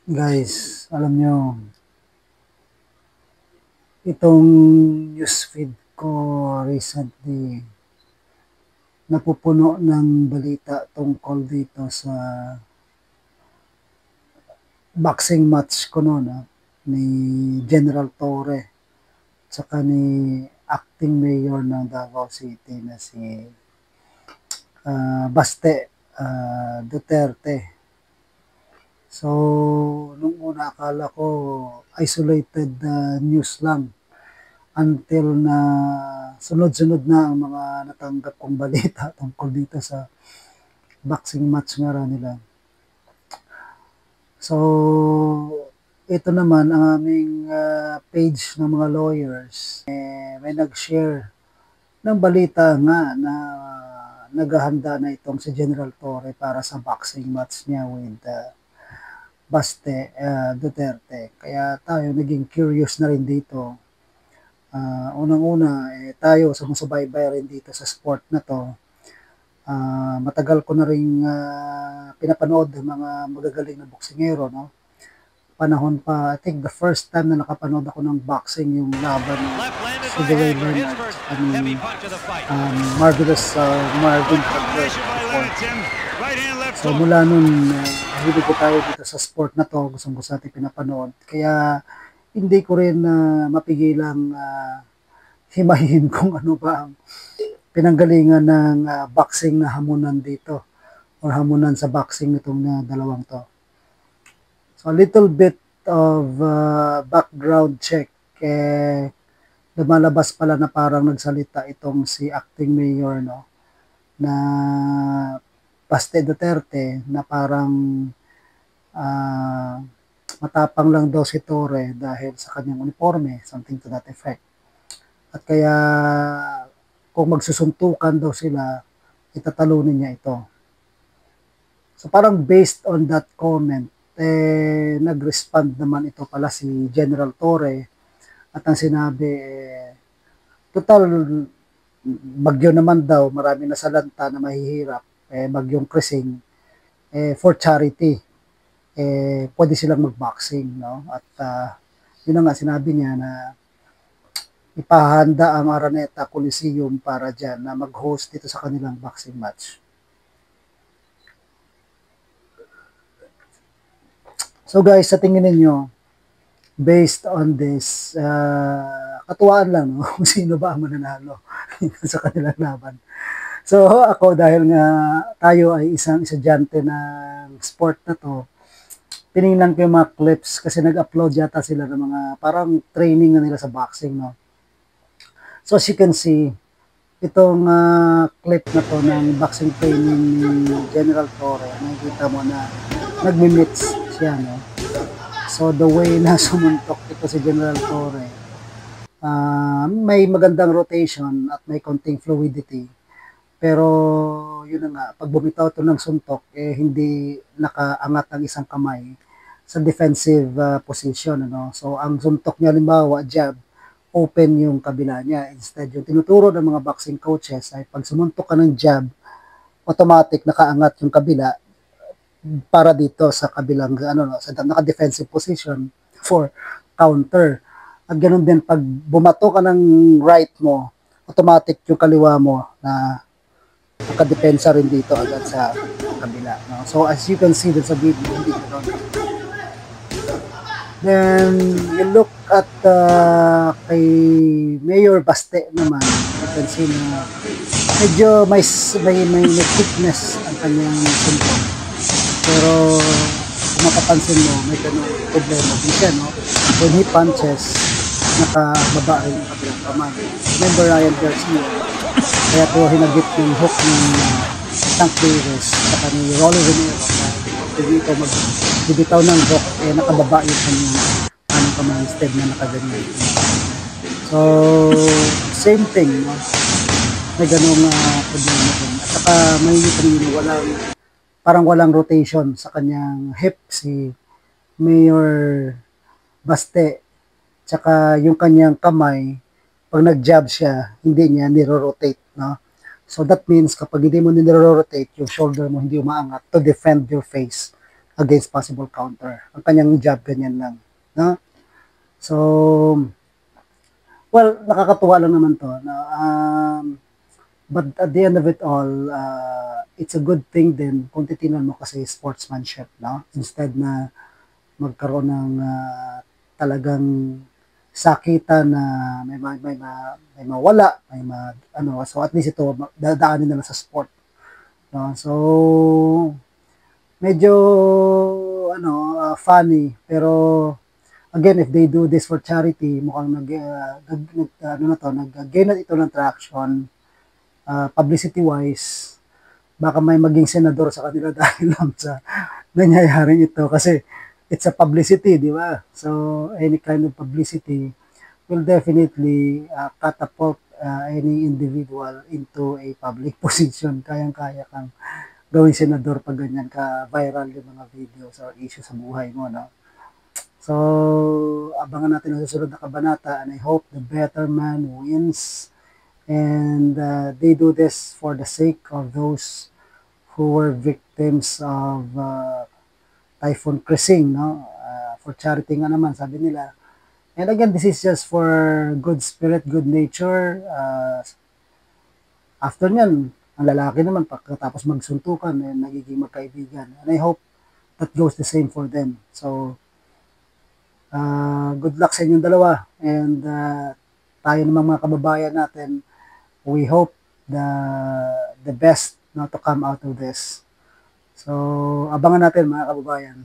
Guys, alam nyo, itong newsfeed ko recently, napupuno ng balita tungkol dito sa boxing match ko noon, ni General Torre, tsaka ni acting mayor ng Davao City na si Baste Duterte. So, nung una akala ko isolated news lang until na sunod-sunod na ang mga natanggap kong balita tungkol dito sa boxing match nga nila. So, ito naman ang aming page ng mga lawyers. May nag-share ng balita nga na naghahanda na itong si General Torre para sa boxing match niya with Baste Duterte. Kaya tayo naging curious na rin dito. Unang-una, tayo sumusubaybay rin dito sa sport na to. Matagal ko na rin pinapanood ng mga magagaling na boksingero, no? Panahon pa, I think the first time na nakapanood ako ng boxing, yung laban ni Sugar Leonard and Marvelous Marvin Hagler. So mula nun, hindi ko tayo dito sa sport na to, gustong-gusto natin pinapanood. Kaya hindi ko rin mapigilang himahin kung ano ba ang pinanggalingan ng boxing na hamunan dito or hamunan sa boxing nitong dalawang to. So a little bit of background check. Lumalabas pala na parang nagsalita itong si acting mayor, no, na Baste Duterte, na parang matapang lang daw si Torre dahil sa kanyang uniforme, something to that effect. At kaya kung magsusuntukan daw sila, itatalunin niya ito. So parang based on that comment, nag-respond naman ito pala si General Torre at ang sinabi, total bagyo naman daw, marami na sa lanta na mahihirap, bagyong Krising, for charity, pwede silang mag-boxing, no? At yun nga sinabi niya na ipahanda ang Araneta Coliseum para dyan na mag-host dito sa kanilang boxing match. So guys, sa tingin ninyo, based on this, katuwaan lang, no? Kung sino ba ang mananalo sa kanilang laban. So ako, dahil nga tayo ay isang estudyante ng sport na to, tinignan ko yung mga clips kasi nag-upload yata sila ng mga parang training na nila sa boxing, no? So as you can see, itong clip na to ng boxing training ni General Torre, nakikita mo na nagmi-mix siya, no? So the way na sumuntok ito si General Torre, may magandang rotation at may konting fluidity. Pero yun na nga, pag bumitaw ito ng suntok, hindi nakaangat ang isang kamay sa defensive position, ano? So ang suntok niya, halimbawa jab, open yung kabila niya. Instead, yung tinuturo ng mga boxing coaches ay pag sumuntok ka ng jab, automatic nakaangat yung kabila para dito sa kabilang sa naka-defensive position for counter. At ganoon din pag bumato ka ng right mo, automatic yung kaliwa mo na nakadepensa rin dito agad sa kabila, no? So as you can see dun sa video, hindi ganoon. Then you look at kay Mayor Baste naman, you can see na medyo may thickness ang kanyang suntok. Pero kung mapapansin mo, may ganun problema din siya, no? When he punches, nakababa rin ang kabilang kamay. Remember Ryan Garcia? Kaya po hinagip yung hook ng Tank Davis at ni Rolly Romero. Hindi ito magbibitaw ng hook, nakababa yung kanyang kamay instead na nakaganyan. So, same thing, no? May ganung problema din. At saka may parang walang rotation sa kanyang hip si Mayor Baste. Tsaka yung kanyang kamay, pag nag-jab siya, hindi niya niro-rotate, no? So that means kapag hindi mo niro-rotate, yung shoulder mo hindi umaangat to defend your face against possible counter. Ang kanyang job, ganyan lang. No? So, well, nakakatuwa lang naman to. No? But at the end of it all, it's a good thing din kung titingnan mo kasi sportsmanship, no? Instead na magkaroon ng talagang sakitan na may mawala, ano, so at least ito dadaanin na lang sa sport, no? So medyo ano, funny, pero again, if they do this for charity, mukhang ano na to, nag-gain na ito ng traction, publicity wise. Baka may maging senador sa kanila dahil lang sa nangyayaring ito kasi it's a publicity, di ba? So any kind of publicity will definitely catapult any individual into a public position. Kayang-kaya kang gawing senador pag ganyan ka viral yung mga videos or issue sa buhay mo, no? So, abangan natin ang susunod na kabanata, and I hope the better man wins, and they do this for the sake of those who were victims of Typhoon Crising, no? For charity nga naman, sabi nila. And again, this is just for good spirit, good nature. After nyan, ang lalaki naman, pagkatapos magsuntukan, nagiging magkaibigan. And I hope that goes the same for them. So, good luck sa inyong dalawa. And tayo namang mga kababayan natin, we hope the best not to come out of this. So, abangan natin mga kababayan.